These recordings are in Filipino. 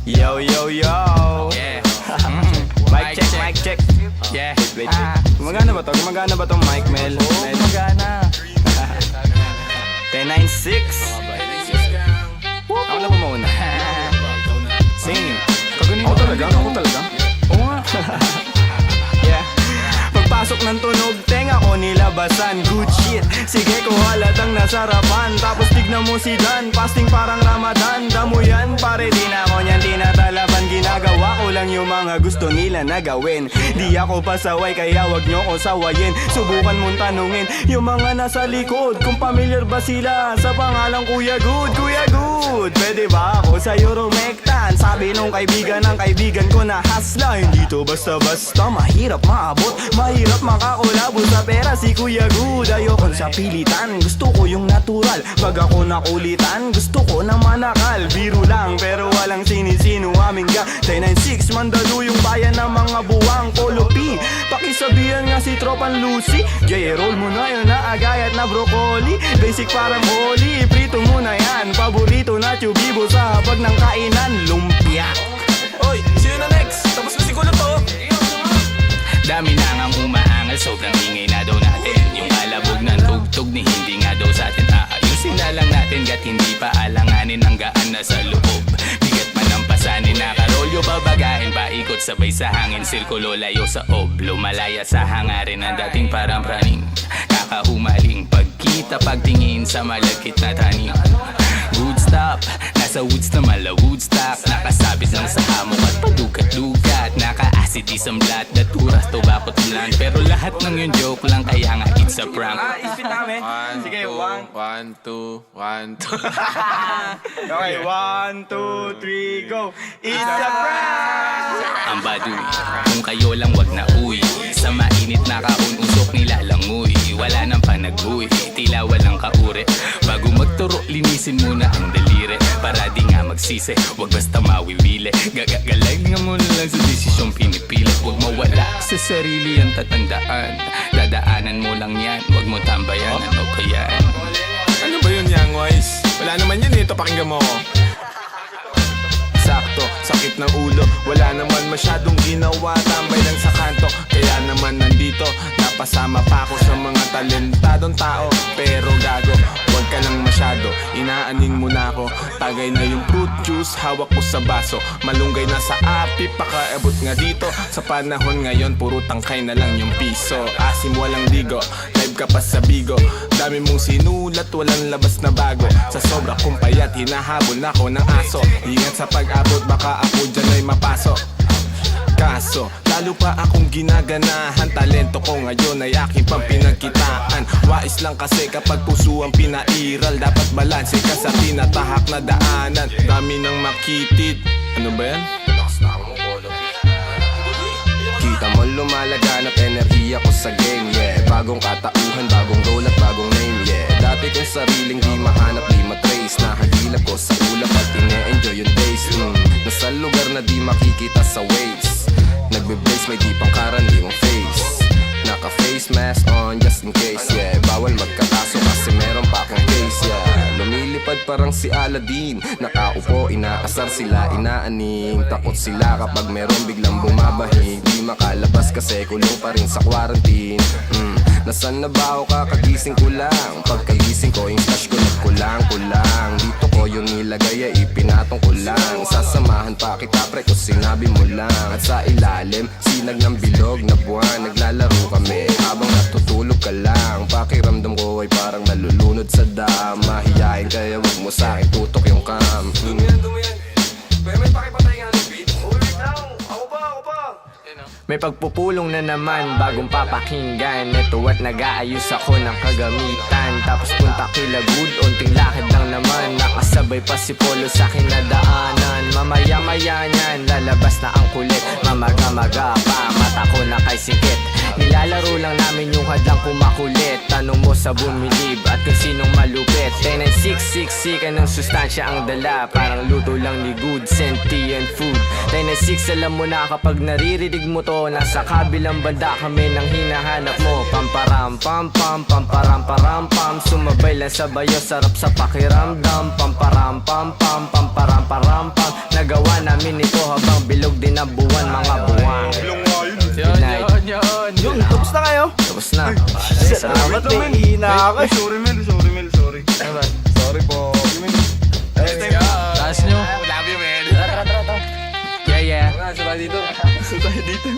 Yo, yo, yo. Yeah. Mic check. Yeah. Wait. Gumagana ba to? Gumagana ba tong mic, Mel? Oo, magana. 1096. Ako na ba mauna? Sing. Ako talaga? Oo nga. Yeah. Pagpasok ng tunog, tenga ko nilabasan. Good shit, sige ko halatang nasarapan. Tapos tignan mo si Dan, fasting parang Ramadan. Damo yan, pare di na ako niyan tinatalaban. Ginagawa ko lang yung mga gusto nila na gawin. Di ako pasaway kaya wag nyo ko sawayin. Subukan mong tanungin yung mga nasa likod kung familiar ba sila sa pangalang Kuya Good. Kuya Good, pwede ba ako sa Euromectan? Sabi nung kaibigan ng kaibigan ko na hasla. Hindi to basta-basta, mahirap maabot, mahirap makakulabo sa pera si Kuya Good. Ayokong sa pilitan, gusto ko yung natural. Pag ako nakulitan, gusto ko na manakal. Biro lang pero walang sinisino aming gang 996, mandalo yung bayan ng mga buwang Polo P. Pakisabihan nga si Tropan Lucy, Jay, roll mo na yun na agayat na broccoli. Basic parang holy, prito mo na yan. Paborito na chubibo sa hapag ng kainan, lumpia. Oy, sino na next? Tapos na siguro to. Dami na ngang umaangal, sobrang ingay na daw natin. Yung kalabog ng tugtog ni hindi nga daw sa atin aayusin na lang natin. Gat hindi pa alanganin ang gaan na sa loob. Bigat man ang pasanin, nakarolyo babagahin. Paikot sabay sa hangin, sirkulo layo sa oblo. Malaya sa hangarin ng dating parang praning. Kakahumaling pagkita pagtingin sa malagkit na taning. Good stop, nasa woods na mala Woodstock. Nakasabit lang sa hamok at padukat-dukat. Naka-acid isang blat, daturas, tobacco, tulan. Pero lahat ng yun joke lang, kaya nga it's a prank. Isipin namin. Sige, 1, 2, 1, 2. Okay, 1, 2, 3, go. It's a prank! Ang baduy, kung kayo lang wag na uwi. Sa mainit na kaun-usok nilalangoy. Wala nang panag-uwi, tila walang kauri. Bago magturo, linisin muna ang daliri. Para di nga magsisi, wag basta mawiwili. Gagagalag nga mo na lang sa desisyong pinipili. Huwag mawala sa sarili ang tatandaan. Dadaanan mo lang yan, wag mo tambayan. Ano ba yan? Ano ba yun, Young Wise? Wala naman yun ito, pakinggan mo ko. Sakto, sakit ng ulo, wala naman masyadong ginawa. Tambay lang sa kanto, kaya naman nandito. Napasama pa ako sa mga talentadong tao. Pero gago, wag ka lang masyado, inaanin mo na ako. Tagay na yung fruit juice, hawak ko sa baso. Malunggay na sa api, pakaabot nga dito. Sa panahon ngayon, puro tangkay na lang yung piso. Asim walang ligo, live ka pa sa bigo. Dami mong sinulat, walang labas na bago. Sa sobra kong payat, hinahabol ako ng aso. Ingat sa pag-abot, baka ako dyan ay mapasok. Kaso, lalo pa akong ginaganahan. Talento ko ngayon ay aking pang pinagkitaan. Wais lang kasi kapag puso ang pinairal. Dapat balanse ka sa tinatahak na daanan. Dami ng makitid. Ano ba yan? Kita mo lumalaganap enerhiya ko sa game, yeah. Bagong katauhan, bagong role at bagong name, yeah. Dati kong sariling di mahanap, di matrace. Nahagilap ko sa ulap at ine-enjoy yung days. Nasa lugar na di makikita sa waves. Nagbe-blaze, may di pang karaniwang face. Naka-face mask on just in case, yeah. Bawal magkakaso kasi meron pa akong case, yeah. Lumilipad parang si Aladdin. Nakaupo, inaasar sila, inaaning. Takot sila kapag meron biglang bumabahig. Di makalabas kasi kulong pa rin sa quarantine. Nasaan na ba ako kakagising ko lang? Pagkagising ko, yung stash ko nagkulang-kulang. Dito ko yung nilagay ay ipinatong ko lang. Sasamahan pa kita pre kung sinabi mo lang. At sa ilalim, sinag ng bilog na buwan. Naglalaro kami habang natutulog ka lang. Pakiramdam ko ay parang nalulunod sa dam. Mahihain kaya wag mo sa'kin tutok yung cam. Dumiyan. May pakipatay nga ng beat. Wait lang, ako pa. May pagpupulong na naman, bagong papakinggan. Ito at nag-aayos ako ng kagamitan. Tapos punta kila Good, unting lakad lang naman. Nakasabay pa si Polo sa kinadaanan. Mamaya-maya niyan, lalabas na ang kulit. Mamaga-maga pa, mata ko na kay sikit. Nilalaro lang namin yung hadlang kumakulit. Tanong mo sa bumilib at kung sinong malupit. 1096, ka ng sustansya ang dala. Parang luto lang ni Good, sentient food. 1096, alam mo na kapag naririnig mo to. Nasa kabilang banda kami nang hinahanap mo. Pamparam pam pam, pamparam param pam. Sumabay lang sa bayo, sarap sa pakiramdam. Pamparam pam pam, pamparam param pam. Nagawa namin namin ito habang bilog din ang buwan, mga buwan. Yun, night. yun. Yun, tapos na kayo? Tapos na. Salamat, may ihina ako. Sorry Mel, sorry. Sorry po. Let's go. Taas nyo. Love you Mel. Yeah, yeah. Sabay dito. Tayo dito.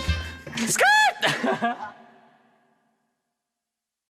Skirt!